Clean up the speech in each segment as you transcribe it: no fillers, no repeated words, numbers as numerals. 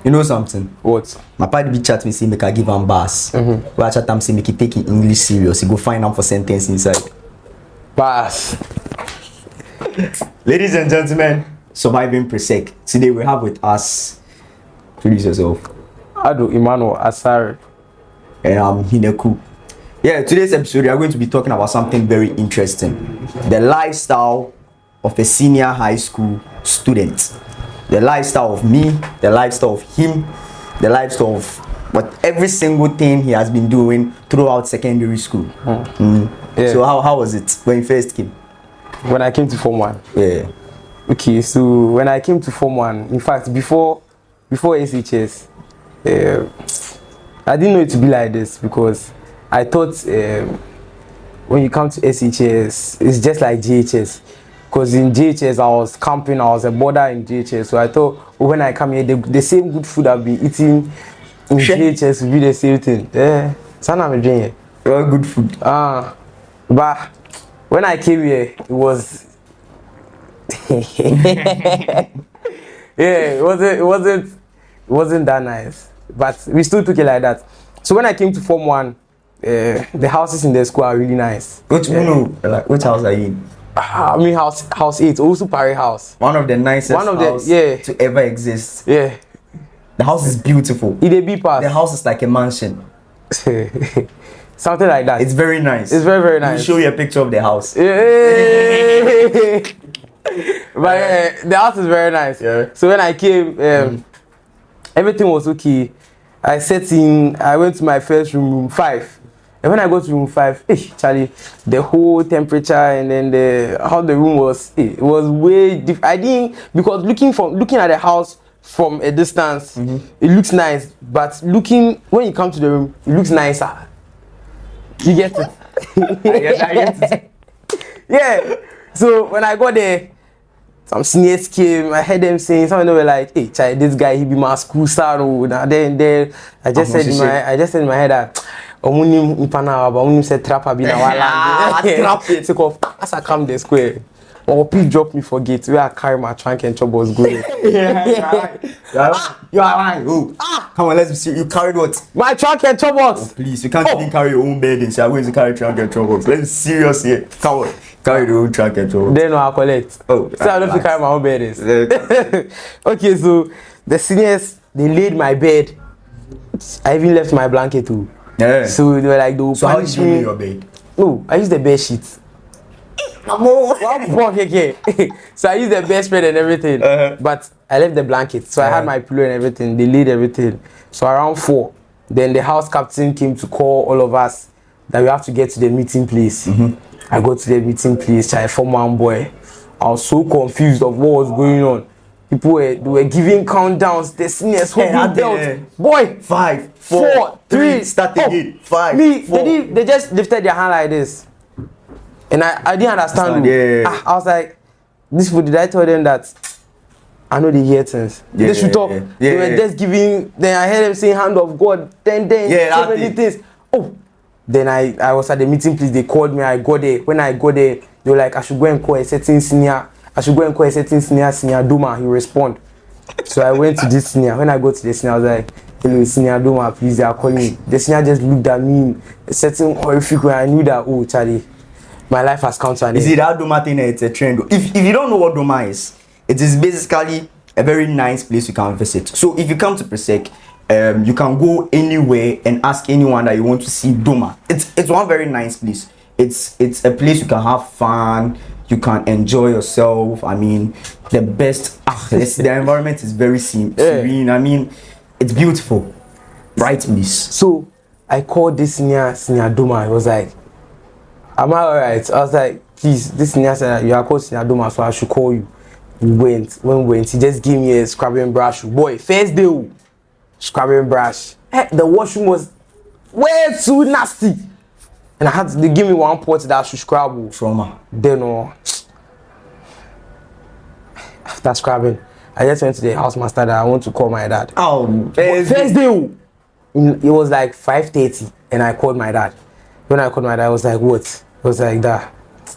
You know something? What? My party be chat me say make I give him bass. Mm-hmm. I chat him say make he take English serious. He go find him for sentence inside. Bass. Ladies and gentlemen, surviving PRESEC. Today we have with us. Introduce yourself. Ado Emmanuel Asare. And I'm Hineku. Yeah, today's episode we are going to be talking about something very interesting. The lifestyle of a senior high school student. The lifestyle of me, the lifestyle of him, the lifestyle of what every single thing he has been doing throughout secondary school. Yeah. So how was it when you first came? When I came to Form 1. Yeah. Okay, so when I came to Form 1, in fact, before SHS, I didn't know it to be like this because I thought when you come to SHS, it's just like GHS. Because in GHS, I was camping, I was a boarder in GHS. So I thought when I come here, the same good food I've been eating in GHS will be the same thing. Yeah, so I'm doing Well, good food. But when I came here, it was yeah, it wasn't that nice. But we still took it like that. So when I came to Form 1, the houses in the school are really nice. Which house are you in? I mean house 8, also Parry House. One of the nicest houses to ever exist. Yeah. The house is beautiful. It a B pass. The house is like a mansion. Something like that. It's very nice. It's very, very nice. I'll show you a picture of the house. Yeah. But the house is very nice. Yeah. So when I came, everything was okay. I went to my first room 5. And when I got to room 5, Charlie, the whole temperature and then how the room was, it was way different. I didn't, because looking at the house from a distance, it looks nice. But when you come to the room, it looks nicer. You get it? I get it. Yeah. So when I got there, some seniors came. I heard them saying, some of them were like, "Hey, child, this guy, he be my school star." And then I just said in my head that omunim impana ba omunim say trapper be na wala. Trap it. So as I come the square, or please drop me for gate where I carry my trunk and trouble was going. Yeah. You are lying. Oh. Come on, let's see. You carried what? My trunk and trouble. Oh, please, you can't even carry your own bedding. So I'm going to carry trunk and trouble. Let's be serious here. Come on. Carry your own trunk and trouble. Then I'll collect. Oh, so I don't feel carry my own beddings. Okay, so the seniors, they laid my bed. I even left my blanket too. Yeah. So they were like, so how did you lay your bed? No, I used the bed sheet. So I used the bed spread and everything. But I left the blanket. So I had my pillow and everything. They laid everything. So around 4, then the house captain came to call all of us that we have to get to the meeting place. I got to the meeting place. I Form 1 boy. I was so confused of what was going on. People were giving countdowns. The seniors holding belts. Boy, 5, 4, 3, start again. 5. Me, 4. They just lifted their hand like this, and I didn't understand. I was like, "This food." Did I tell them that I know they hear things? They should talk. They were just giving. Then I heard them saying, "Hand of God." Then so many things. Oh, then I was at the meeting place. They called me. I got there. When I got there, they were like, "I should go and call a certain senior. Senior DOMA." He respond. So I went to this senior. When I go to the senior, I was like, "Hello, Senior DOMA, please, they are calling me." The senior just looked at me in a certain horrific way. I knew that, oh, Charlie, my life has come to an end. You see, that DOMA thing, it's a trend. If you don't know what DOMA is, it is basically a very nice place you can visit. So if you come to PRESEC, you can go anywhere and ask anyone that you want to see DOMA. It's one very nice place. It's a place you can have fun. You can enjoy yourself. I mean, the best. The environment is very serene. I mean, it's beautiful. Right, please. So I called this senior DOMA. He was like, "Am I alright?" I was like, "Please, this senior said you are called Senior DOMA, so I should call you." When we went, he just gave me a scrubbing brush. Boy, first day, scrubbing brush. The washroom was way too nasty. And they give me one pot that I should scrub. Trauma. Then after scrubbing, I just went to the house master that I want to call my dad. Oh, first day. It was like 5:30 and I called my dad. When I called my dad, I was like, "What?" It was like that.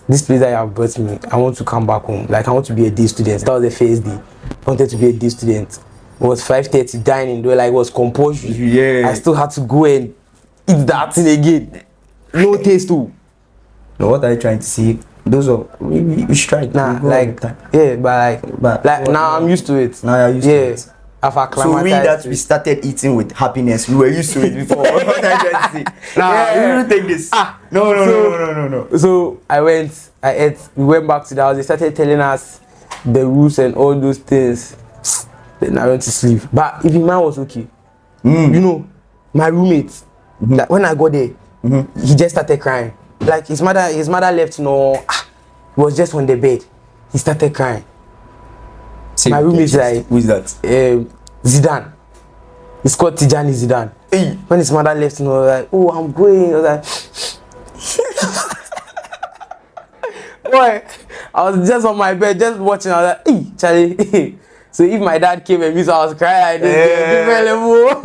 This place that you have brought me, I want to come back home. Like, I want to be a day student. That was the first day. I wanted to be a day student. It was 5:30 dining. They were like, it was compulsory. Yeah. I still had to go and eat that thing again. No taste too. No, what are you trying to say? Those are we should try it. Nah, We go all the like time. yeah, but like now I'm used to it. Now you're used to it. I've So acclimatized we that to we it. started eating with happiness. We were used to it before. What are you trying to say? Nah, Yeah. we will take this. No. So I ate, we went back to the house, they started telling us the rules and all those things. Then I went to sleep. But even mine was okay. You know, my roommate, that when I got there, he just started crying. Like his mother left, he was just on the bed. He started crying. My roommate's like, who is that? Zidane. It's called Tijani Zidane. Hey. When his mother left, I was like, oh, I'm going. I was like, boy, I was just on my bed, just watching. I was like, hey, Charlie. So if my dad came and me, so I was crying. Different level.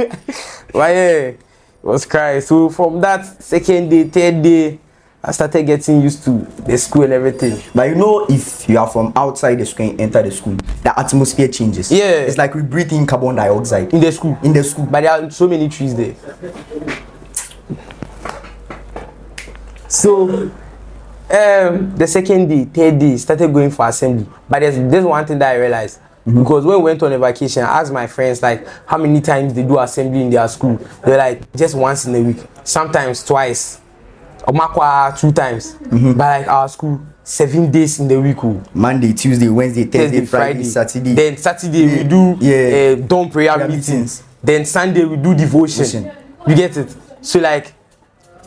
But yeah, it was crying. So from that second day, third day, I started getting used to the school and everything. But you know, if you are from outside the school and enter the school, the atmosphere changes. Yeah. It's like we breathe in carbon dioxide. In the school. In the school. But there are so many trees there. So, the second day, third day, started going for assembly. But there's one thing that I realized. Because when we went on a vacation, I asked my friends like how many times they do assembly in their school. They're like just once in a week, sometimes twice, or makwa 2 times. But like our school, 7 days in the week. Monday, Tuesday, Wednesday, Thursday, Friday, Saturday. Then Saturday we do dawn prayer meetings. Then Sunday we do devotion. You get it? So like,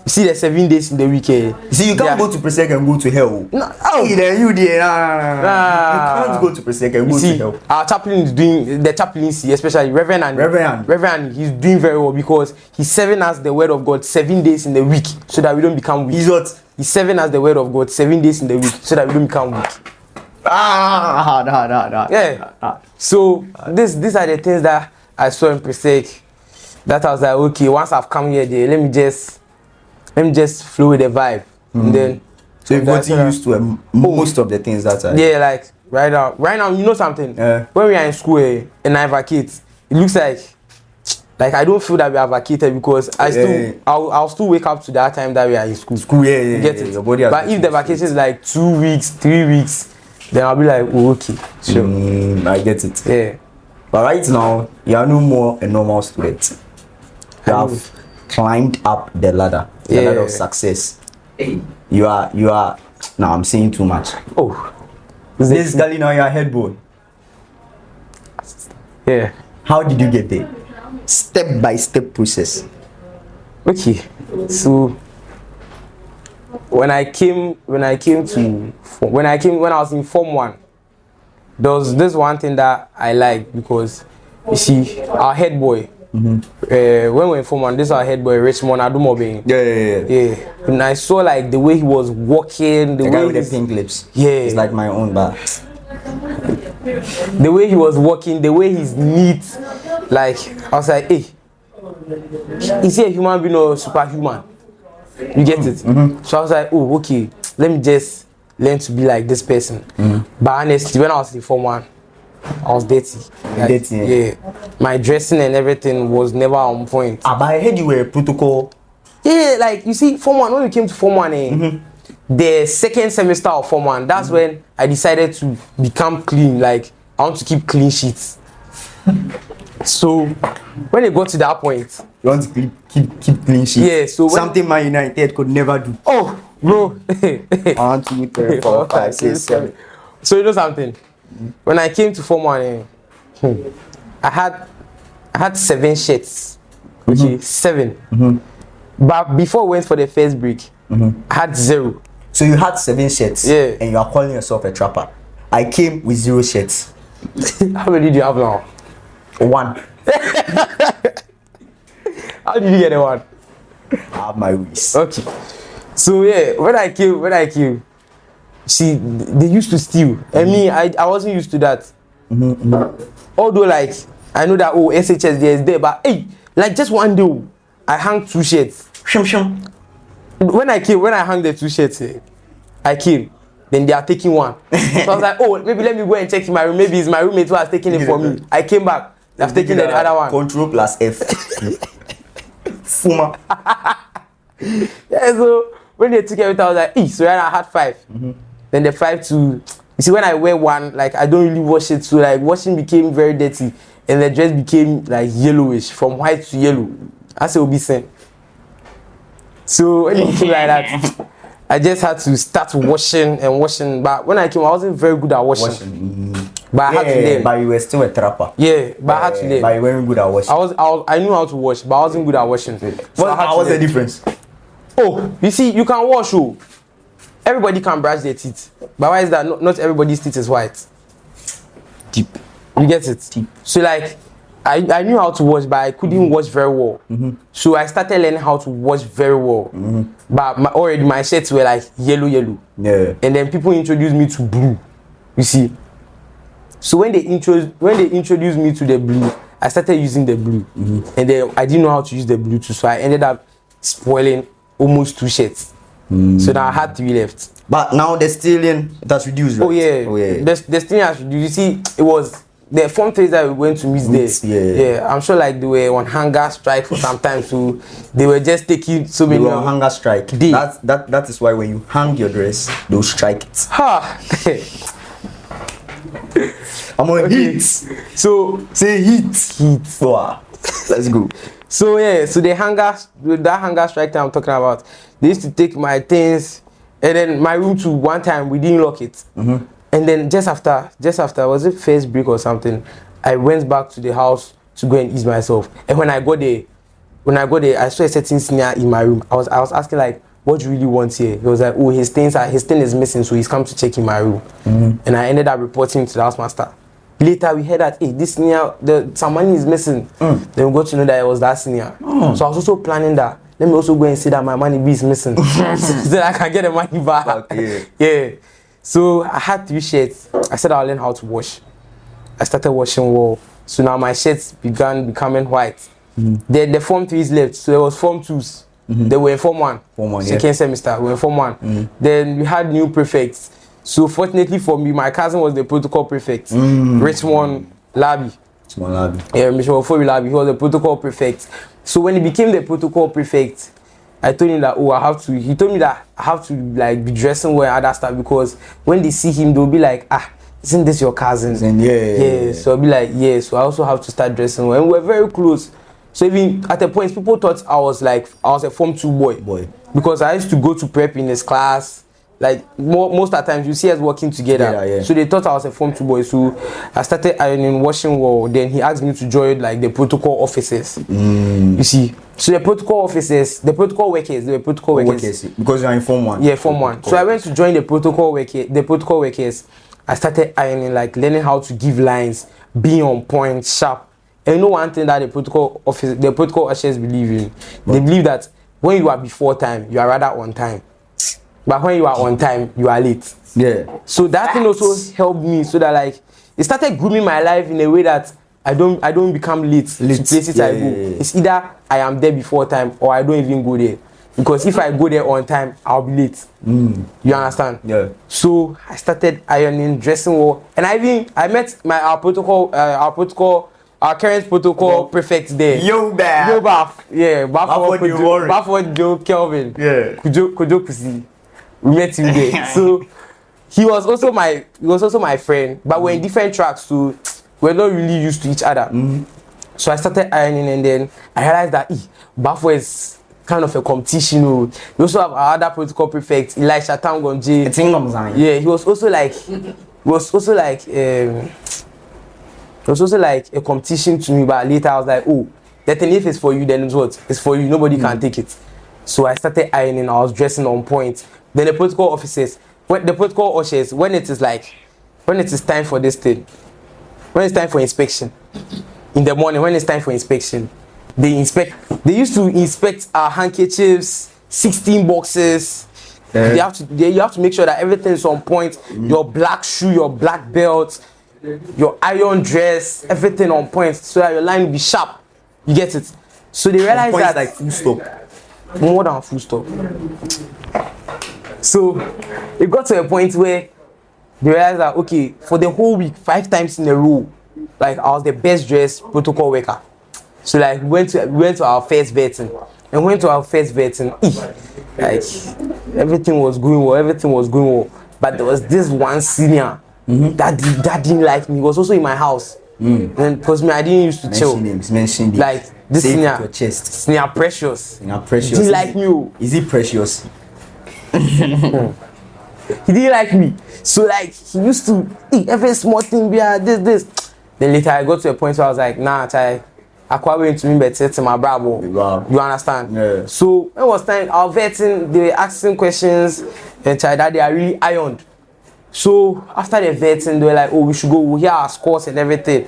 you see the 7 days in the week. You see, you can't go to PRESEC and go to hell. No, Hey, then you there. You can't go to PRESEC and go to hell. Our chaplain is doing the chaplaincy, especially Reverend. He's doing very well because he's serving us the word of God 7 days in the week so that we don't become weak. He's what? He's serving us the word of God 7 days in the week so that we don't become weak. Yeah. So these are the things that I saw in PRESEC that I was like, okay, once I've come here, let me just flow with the vibe. And then So you've gotten used to most of the things that are. yeah, like right now, you know something. When we are in school and I vacate, it looks like I don't feel that we are vacated because I'll still wake up to that time that we are in school. You get it. Your body has but if the vacation is like 2 weeks, 3 weeks, then I'll be like, oh, okay, sure. I get it. Yeah. But right now, you are no more a normal student. You have climbed up the ladder of success. You are. Now I'm saying too much. Oh, Basically, now you are head boy. Yeah. How did you get there? Step by step process. Okay. So when I was in Form 1, there was this one thing that I liked because you see our head boy. When we were in Form 1, this is our head boy Richmond Adumobin. Yeah. And I saw like the way he was walking, the guy way with the pink lips. Yeah. It's like my own, but the way he was walking, the way he's neat, like I was like, hey, is he a human being or superhuman? You get it? So I was like, oh, okay, let me just learn to be like this person. But honestly, when I was in Form 1, I was dirty. Like, yeah. My dressing and everything was never on point. But I heard you were a protocol. Yeah, like you see, Form 1, when we came to Form 1, the second semester of Form 1, that's when I decided to become clean. Like, I want to keep clean sheets. So, when it got to that point, you want to keep clean sheets. Yeah, so something Man United could never do. Oh, bro. 1, 2, 3, 4, 5, 6, 7. So you know something? When I came to Form 1, I had 7 shirts. Okay, 7. But before we went for the first break, I had 0. So you had 7 shirts. Yeah. And you are calling yourself a trapper. I came with 0 shirts. How many do you have now? 1. How did you get the 1? I have my ways. Okay. So yeah, when I came, see, they used to steal. And me, I wasn't used to that. Although like, I know that, SHS there is there, but hey, like just one day, I hung 2 shirts. When I hung the 2 shirts, I came. Then they are taking 1. So I was like, maybe let me go and check in my room. Maybe it's my roommate who has taken it for me. I came back. I've taken the other one. Control plus F. Fuma. Yeah, so when they took everything, I was like, so I had 5. Then the 5 to, you see, when I wear one, like I don't really wash it, so like washing became very dirty, and the dress became like yellowish, from white to yellow. As it will be sent. So when it became like that, I just had to start washing and washing. But when I came, I wasn't very good at washing. But I had to learn. But you were still a trapper. Yeah, but I had to learn. But you weren't good at washing. I knew how to wash, but I wasn't good at washing. So What's the difference? Oh, you see, you can wash. Oh, everybody can brush their teeth. But why is that? Not everybody's teeth is white. Deep. You get it? Deep. So like, I knew how to wash, but I couldn't wash very well. So I started learning how to wash very well. But already my shirts were like yellow. Yeah. And then people introduced me to blue. You see. So when they introduced me to the blue, I started using the blue. And then I didn't know how to use the blue too, so I ended up spoiling almost 2 shirts. So now I had 3 left. But now the stealing that's reduced, right? Oh yeah. The stealing has reduced. You see, it was the form 3 that we went to meet there. Yeah, I'm sure like they were on hunger strike for some time, so they were just taking so many. They were on hunger strike. That is why when you hang your dress, they'll strike it. I'm on heat. So say heat. Wow. Let's go. So yeah, so that hunger strike that I'm talking about, they used to take my things, and then my room too. One time we didn't lock it, and then just after was it first break or something, I went back to the house to go and ease myself. And when I got there, I saw a certain senior in my room. I was asking like, what do you really want here? He was like, oh, his thing is missing, so he's come to check in my room. And I ended up reporting to the housemaster. Later we heard that, hey, this senior, some money is missing. Then we got to know that it was that senior. So I was also planning that, let me also go and see that my money is missing. So that I can get the money back. Okay. Yeah. So I had 3 shirts. I said I'll learn how to wash. I started washing well. So now my shirts began becoming white. The form 3s left, so there was form 2s. They were in form 1. Form 1, second semester, we were in form 1. Then we had new prefects. So fortunately for me, my cousin was the protocol prefect. Richmond Labi. Yeah, Richmond Labi. He was the protocol prefect. So when he became the protocol prefect, I told him that he told me that I have to like be dressing well and other stuff, because when they see him, they'll be like, isn't this your cousin? Yeah. So I'll be like, yeah. So I also have to start dressing well. And we're very close. So even at a point, people thought I was a form 2 boy. Because I used to go to prep in his class. Like most of the times you see us working together. Yeah. So they thought I was a form 2 boy. So I started ironing, washing well. Then he asked me to join like the protocol officers. You see. So the protocol officers, they were protocol workers. Because you're in form 1. Yeah, form 1. So I went to join the protocol workers. I started ironing, like learning how to give lines, being on point, sharp. And you know one thing that the protocol ushers believe in? They believe that when you are before time, you are rather on time. But when you are on time, you are late. Yeah. So that thing also helped me, so that like it started grooming my life in a way that I don't become late to places I go. It's either I am there before time or I don't even go there. Because if I go there on time, I'll be late. You understand? Yeah. So I started ironing, dressing well, and I met our current protocol prefect there. Baf. Yeah, Bafo Joe Kelvin. Yeah. Kujo Kusi. We met him there. So he was also my friend, but we're in different tracks, so we're not really used to each other. So I started ironing, and then I realized that Bafo is kind of a competition. We also have our other protocol prefect, Elisha Tangonje. Yeah, he was also like a competition to me, but later I was like, oh, the thing if it's for you, then it's what? It's for you, nobody can take it. So I started ironing, I was dressing on point. Then the protocol officers, when it is time for this thing, when it's time for inspection, in the morning, when it's time for inspection, they used to inspect our handkerchiefs, 16 boxes. You have to make sure that everything is on point. Your black shoe, your black belt, your iron dress, everything on point, so that your line will be sharp. You get it? So they realized that like full stop. More than full stop. So it got to a point where they realized that okay, for the whole week, 5 times in a row, like I was the best dressed protocol worker. So like we went to our first vetting, and went to our first vetting. Like everything was going well, but there was this one senior that didn't like me. He was also in my house, and because me I didn't used to chill. Mention like this Say it senior, with your chest. senior Precious. Precious. Didn't like me. Is he precious? He didn't like me. So like he used to every small thing be this. Then later I got to a point where I was like, nah, I quite went to me better to my bravo. Wow. You understand? Yeah. So it was time our vetting, they were asking questions and that they are really ironed. So after the vetting, they were like, oh, we should go, we'll hear our scores and everything.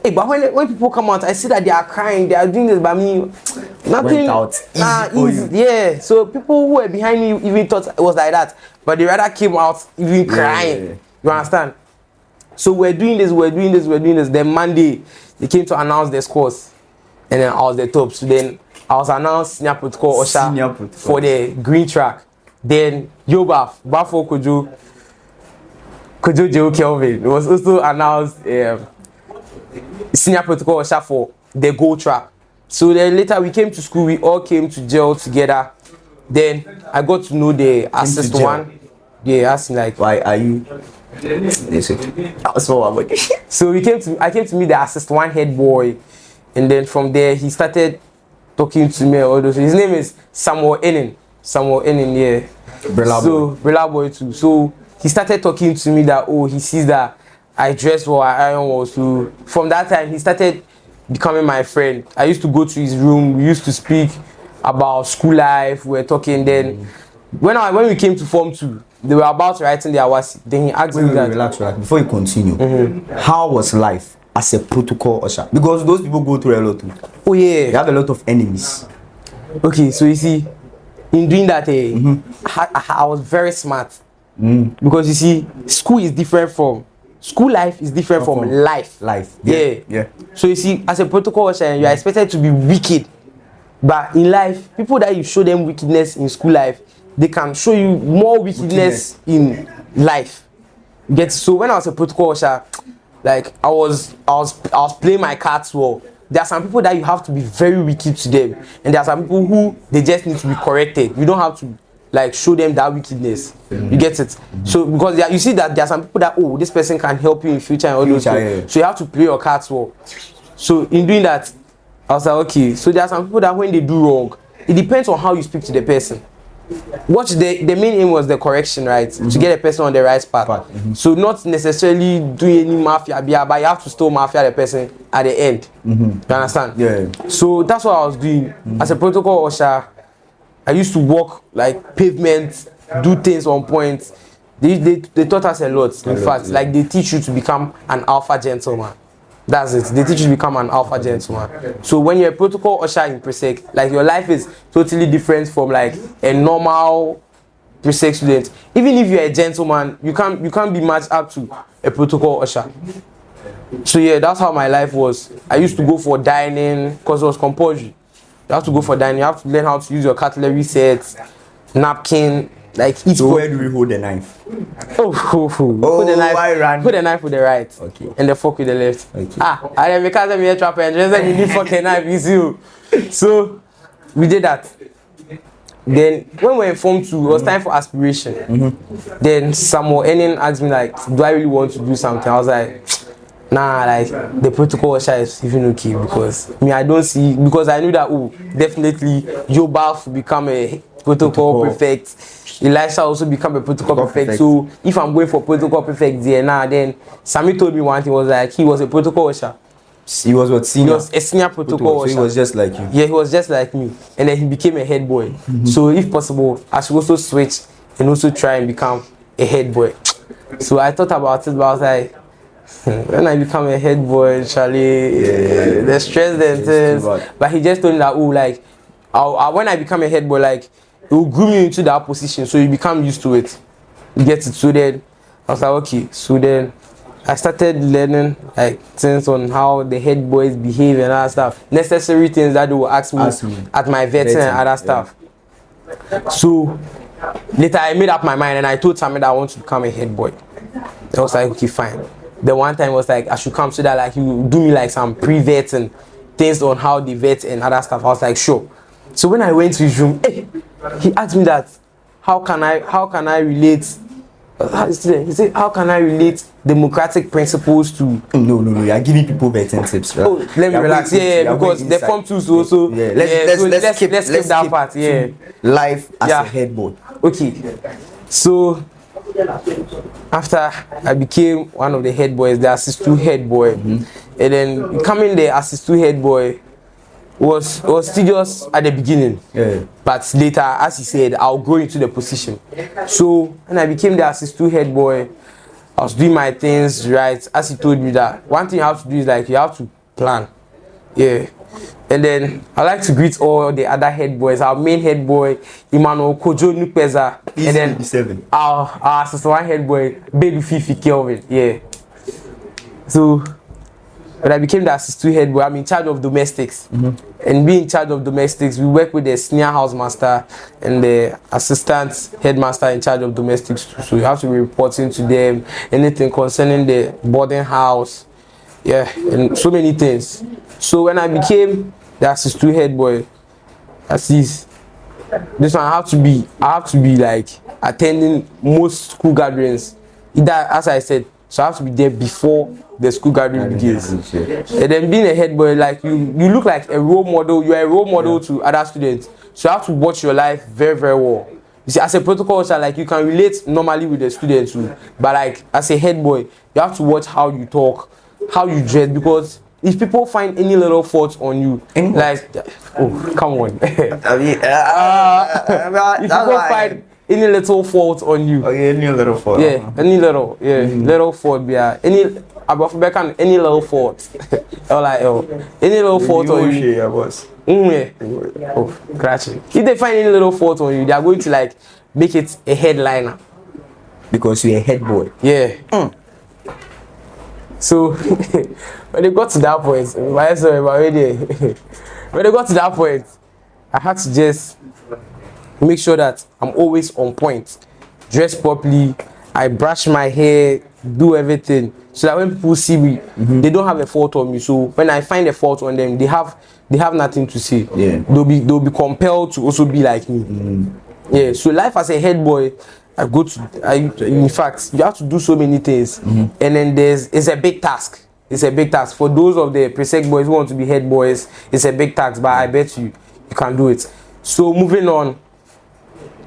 Hey, but when people come out, I see that they are crying, they are doing this by me. Nothing. Went out easy. Yeah. So people who were behind me even thought it was like that, but they rather came out even crying. Yeah. You understand? So we're doing this. Then Monday, they came to announce the scores, and then I was the top. So then I was announced senior protocol usher for the green track. Then Yobaf, Bafo Kojo Joe Kelvin was also announced senior protocol usher for the gold track. So then later we came to school, we all came to jail together. Then I got to know the assist one. They asked me like, why are you? So I came to meet the assist one head boy, and then from there he started talking to me. All those. His name is Samuel Enin, yeah. Brilla boy too. So he started talking to me that he sees that I dress well, I iron well. So from that time he started becoming my friend. I used to go to his room. We used to speak about school life. We were talking. Then when we came to Form 2, they were about writing their awasi. Then he asked me that. Relax. Before you continue, how was life as a protocol usher? Because those people go through a lot too. Oh yeah. They have a lot of enemies. Okay, so you see, in doing that, I was very smart. Because you see, school life is different from life. Yeah. So you see, as a protocol usher, you are expected to be wicked. But in life, people that you show them wickedness in school life, they can show you more wickedness in life. So when I was a protocol usher, like I was playing my cards well. There are some people that you have to be very wicked to them, and there are some people who they just need to be corrected. You don't have to like show them that wickedness. You get it? So because you see that there are some people that this person can help you in future and all those things. So you have to play your cards well. So in doing that, I was like, okay. So there are some people that when they do wrong, it depends on how you speak to the person. What the main aim was the correction, right? To get a person on the right path. So not necessarily do any mafia, but you have to still mafia the person at the end. You understand? Yeah. So that's what I was doing as a protocol usher. I used to walk like pavement, do things on point. They taught us a lot. In fact, like they teach you to become an alpha gentleman. That's it. They teach you to become an alpha gentleman. So when you're a protocol usher in PRESEC, like your life is totally different from like a normal PRESEC student. Even if you're a gentleman, you can't be matched up to a protocol usher. So yeah, that's how my life was. I used to go for dining because it was compulsory. You have to go for dining. You have to learn how to use your cutlery sets, napkin. Like each. So where do we hold the knife? Put the knife with the right. Okay. And the fork with the left. Okay. I then because I'm here trapper and just you need fork and knife is you. So we did that. Then when we were in Form 2, it was time for aspiration. Then Samuel Enin asked me like, do I really want to do something? I was like, nah, like the protocol usher is even okay because I don't see, because I knew that definitely Yobaf will become a protocol prefect. Elisha also become a protocol prefect. So if I'm going for protocol prefect then Sammy told me one thing, was like he was a protocol usher. He was what, senior? He was a senior protocol usher. So he was just like you. Yeah, he was just like me. And then he became a head boy. So if possible, I should also switch and also try and become a head boy. So I thought about it, but I was like, when I become a head boy, Charlie, the stress and things. But he just told me that, when I become a head boy, like, it will groom you into that position, so you become used to it. You get it. So then I was like, okay. So then I started learning like things on how the head boys behave and other stuff. Necessary things that they will ask me at my vetting and other stuff. So later I made up my mind and I told Sammy that I want to become a head boy. I was like, okay, fine. the one time was like I should come so that like he would do me like some pre-vet and things on how they vet and other stuff. I was like, sure. So when I went to his room, he asked me that how can I relate. He said, how can I relate democratic principles to... No, you're giving people vetting tips, right? Oh, let me relax, because the form 2 also... Yeah, let's skip that part, Life as a head boy. Okay, so after I became one of the head boys, the assistant head boy, and then becoming the assistant head boy was tedious at the beginning, but later, as he said, I'll grow into the position. So when I became the assistant head boy, I was doing my things right. As he told me that one thing you have to do is like you have to plan, And then I like to greet all the other head boys. Our main head boy, Emmanuel Kojo Nupeza, and then our assistant head boy, Baby Fifi Kelvin, So when I became the assistant head boy, I'm in charge of domestics. And being in charge of domestics, we work with the senior house master and the assistant headmaster in charge of domestics too. So you have to be reporting to them anything concerning the boarding house, and so many things. So when I became the assistant head boy, this one I have to be like attending most school gatherings. As I said, so I have to be there before the school gathering begins. And then being a head boy, like you look like a role model. You are a role model to other students. So you have to watch your life very, very well. You see, as a protocol officer, like you can relate normally with the students too. But like as a head boy, you have to watch how you talk, how you dress, because if people find any little fault on you, like, oh, come on. If people find any little fault on you. Any little fault. Any little, little fault, any little fault. Any little fault on you. Oh, scratching. If they find any little fault on you, they are going to like make it a headliner. Because you're a head boy. So when they got to that point, when they got to that point, I had to just make sure that I'm always on point, dress properly, I brush my hair, do everything, so that when people see me, they don't have a fault on me. So when I find a fault on them, they have nothing to say. They'll be compelled to also be like me. So life as a head boy, in fact, you have to do so many things, and then it's a big task. It's a big task for those of the PRESEC boys who want to be head boys. It's a big task, but I bet you can do it. So moving on,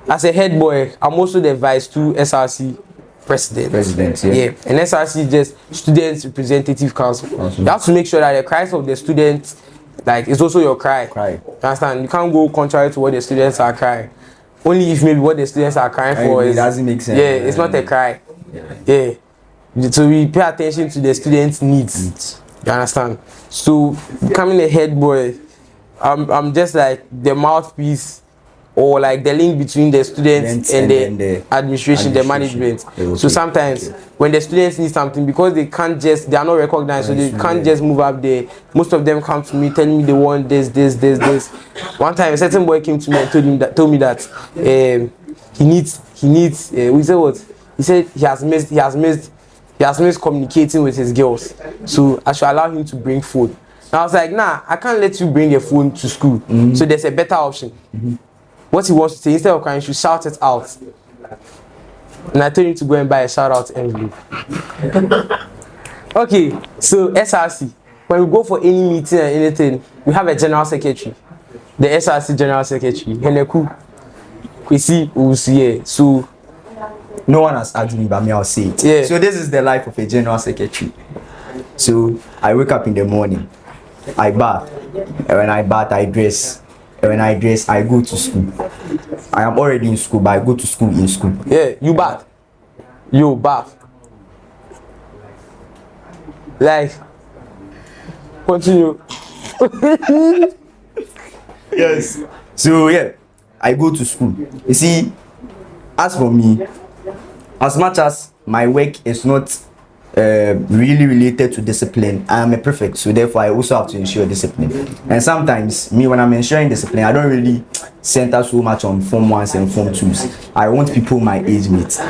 as a head boy, I'm also the Vice 2 SRC president. And SRC is just Students Representative Council. You have to make sure that the cries of the students, like, is also your cry. You understand? You can't go contrary to what the students are crying. Only if maybe what the students are crying for it doesn't make sense. It's not a cry. So we pay attention to the students' needs. You understand? So becoming a head boy, I'm just like the mouthpiece, or like the link between the students and the administration, the management. So sometimes when the students need something, because they are not recognized, so they can't just move up there. Most of them come to me telling me they want this. One time a certain boy came to me and told me that he needs we said what? He said he has missed communicating with his girls. So I should allow him to bring food. And I was like, nah, I can't let you bring a phone to school. So there's a better option. What he wants to say, instead of crying, you should shout it out. And I told him to go and buy a shout out envelope. Okay, so SRC, when we go for any meeting or anything, we have a general secretary. The SRC general secretary, Heneku Kwesi Usiye. So no one has asked me, but me, I'll say it. So this is the life of a general secretary. So I wake up in the morning, I bath, and when I bath, I dress. And when I dress, I go to school. I am already in school, but I go to school in school. You bath. You bath. Like, continue. Yes. So I go to school. You see, as for me, as much as my work is not really related to discipline. I'm a prefect, so therefore I also have to ensure discipline. And sometimes me, when I'm ensuring discipline, I don't really center so much on form 1s and form 2s. I want people my age mates.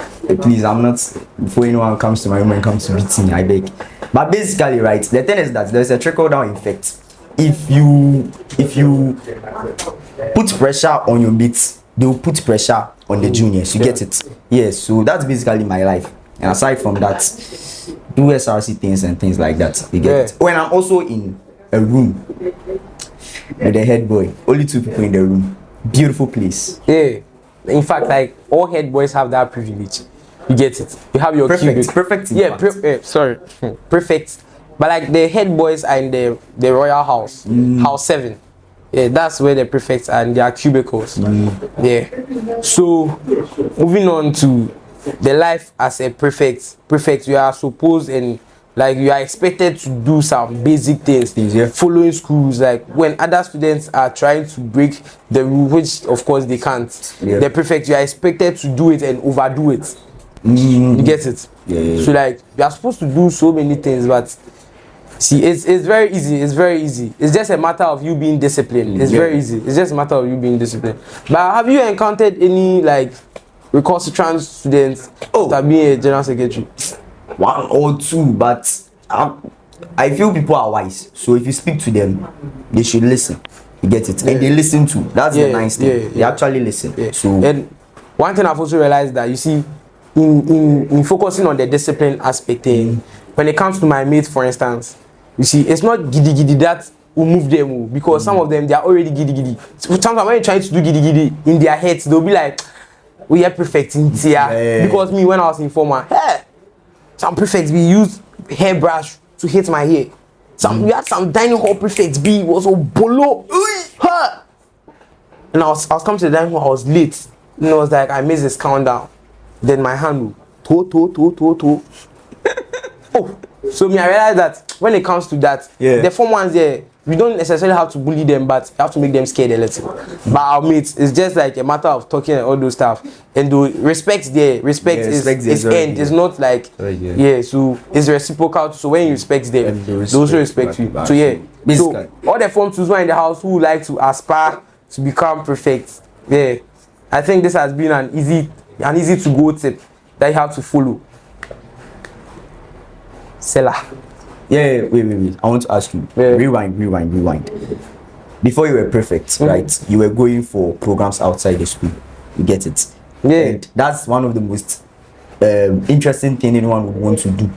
Please, I'm not, before anyone comes to my room and comes to beat me, I beg. But basically, right, the thing is that there's a trickle down effect. If you put pressure on your mates, they will put pressure on the juniors. You get it? Yes. So that's basically my life. And aside from that, do SRC things and things like that. You get it? When I'm also in a room with the head boy, only 2 people in the room. Beautiful place. Yeah. In fact, like all head boys have that privilege. You get it? You have your Prefect. Prefect. Yeah. Prefect. But like the head boys are in the royal house, house 7. Yeah, that's where the prefects are in their cubicles. Yeah. So moving on to the life as a prefect, you are supposed and like you are expected to do some basic things, following schools. Like when other students are trying to break the rule, which of course they can't, the prefect, you are expected to do it and overdo it. You get it? So like you are supposed to do so many things, but see, it's very easy. It's very easy. It's just a matter of you being disciplined. It's very easy. It's just a matter of you being disciplined. But have you encountered any like recalcitrant students that being a general secretary? 1 or 2, but I feel people are wise. So if you speak to them, they should listen. You get it? And they listen too. That's the nice thing. They actually listen. So and one thing I've also realized that you see, in focusing on the discipline aspect, when it comes to my mates, for instance, you see, it's not giddy giddy that will move them, because some of them they are already giddy giddy. Sometimes when you're trying to do giddy giddy in their heads, they'll be like, we are perfect in here. Because me, when I was in former, hey, some prefects we used hairbrush to hit my hair. We had some dining hall prefects be was so bolo. And I was coming to the dining hall, I was late. And I was like, I missed this countdown. Then my hand toe. Oh, so me I realized that when it comes to that, the form 1s there, we don't necessarily have to bully them, but you have to make them scared a little. But our mates, it's just like a matter of talking and all those stuff. And the respect is end. It's not like so it's reciprocal. So when you respect them, they also respect you. So so all the form 2s who are in the house who like to aspire to become prefects, I think this has been an easy to go tip that you have to follow. Seller. Wait. I want to ask you. Rewind. Before you were prefect, right? You were going for programs outside the school. You get it? And that's one of the most interesting thing anyone would want to do.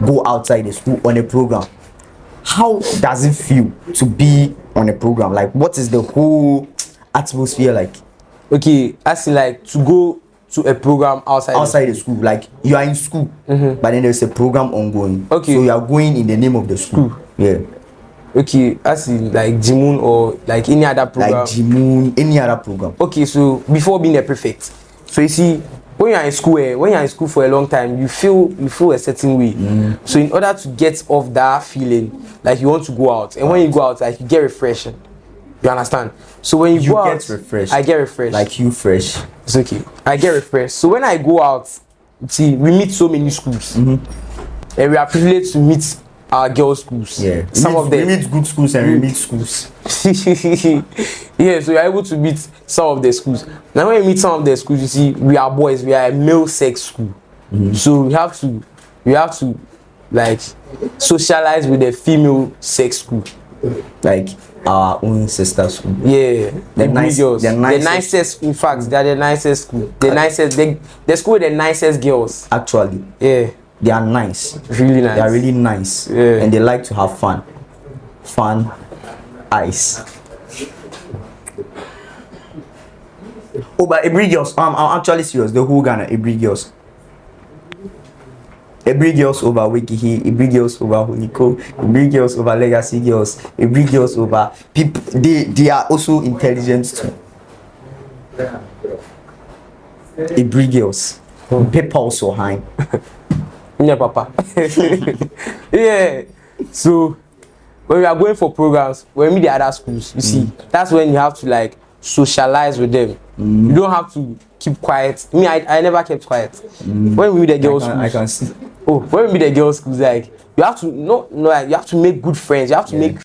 Go outside the school on a program. How does it feel to be on a program? Like, what is the whole atmosphere like? Okay, as in like to go to a program outside the school. Like you are in school, but then there's a program ongoing. Okay. So you are going in the name of the school. Okay, as in like Jimun or like any other program. Like Jimun, any other program. Okay, so before being a prefect, so you see, when you're in school for a long time, you feel a certain way. So in order to get off that feeling, like you want to go out, and when you go out, like you get refreshing. You understand? So when you go out, get refreshed. I get refreshed. Like you fresh. It's okay. I get refreshed. So when I go out, see, we meet so many schools, and we are privileged to meet our girls' schools. Some of them. We meet good schools and we meet schools. So we are able to meet some of the schools. Now when we meet some of the schools, you see, we are boys. We are a male sex school, so we have to like socialize with the female sex school, like our own sister school. The nicest. In fact, they are the nicest school. The school with the nicest girls. Actually, they are nice. Really nice. They are really nice. And they like to have fun. Ice. Oh, but every girls. I'm actually serious. The whole Ghana, every girls. Every girls over Wikihi, every girls over Honiko, every girls over Legacy girls, every girls over people. They are also intelligent too. Every girls. Paper also high. Yeah, Papa. So when we are going for programs, when we meet the other schools, you see, that's when you have to like socialize with them. You don't have to keep quiet. Me, I never kept quiet. When we meet the girls, I can see. Oh, when we meet the girls' schools, like you have to like, you have to make good friends. You have to make